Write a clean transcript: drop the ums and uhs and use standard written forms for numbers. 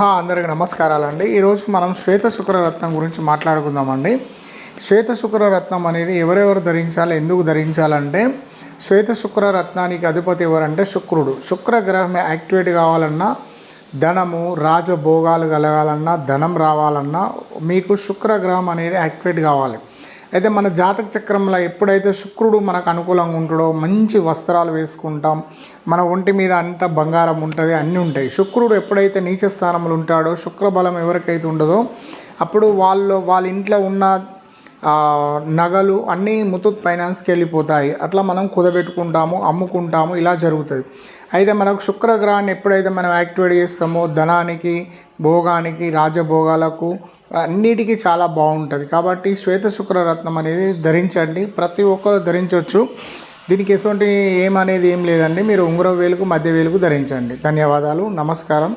అందరికీ నమస్కారాలండి. ఈరోజు మనం శ్వేత శుక్రరత్నం గురించి మాట్లాడుకుందామండి. శ్వేత శుక్రరత్నం అనేది ఎవరెవరు ధరించాలి, ఎందుకు ధరించాలంటే శ్వేత శుక్రరత్నానికి అధిపతి ఎవరంటే శుక్రుడు. శుక్రగ్రహం యాక్టివేట్ కావాలన్నా, ధనము రాజభోగాలు కలగాలన్నా, ధనం రావాలన్నా మీకు శుక్రగ్రహం అనేది యాక్టివేట్ కావాలి. అయితే మన జాతక చక్రంలో ఎప్పుడైతే శుక్రుడు మనకు అనుకూలంగా ఉంటాడో మంచి వస్త్రాలు వేసుకుంటాం, మన ఒంటి మీద అంత బంగారం ఉంటుంది, అన్నీ ఉంటాయి. శుక్రుడు ఎప్పుడైతే నీచ స్థానంలో ఉంటాడో, శుక్రబలం ఎవరికైతే ఉండదో అప్పుడు వాళ్ళ ఇంట్లో ఉన్న నగలు అన్నీ ముతూట్ ఫైనాన్స్కి వెళ్ళిపోతాయి. అట్లా మనం కుదబెట్టుకుంటాము, అమ్ముకుంటాము, ఇలా జరుగుతుంది. అయితే మనకు శుక్రగ్రహాన్ని ఎప్పుడైతే మనం యాక్టివేట్ చేస్తామో ధనానికి, భోగానికి, రాజభోగాలకు అన్నిటికీ చాలా బాగుంటుంది. కాబట్టి శ్వేత శుక్రరత్నం అనేది ధరించండి, ప్రతి ఒక్కరు ధరించవచ్చు. దీనికి ఎటువంటి ఏమనేది ఏం లేదండి. మీరు ఉంగరం వేలుకు, మధ్య వేలుకు ధరించండి. ధన్యవాదాలు, నమస్కారం.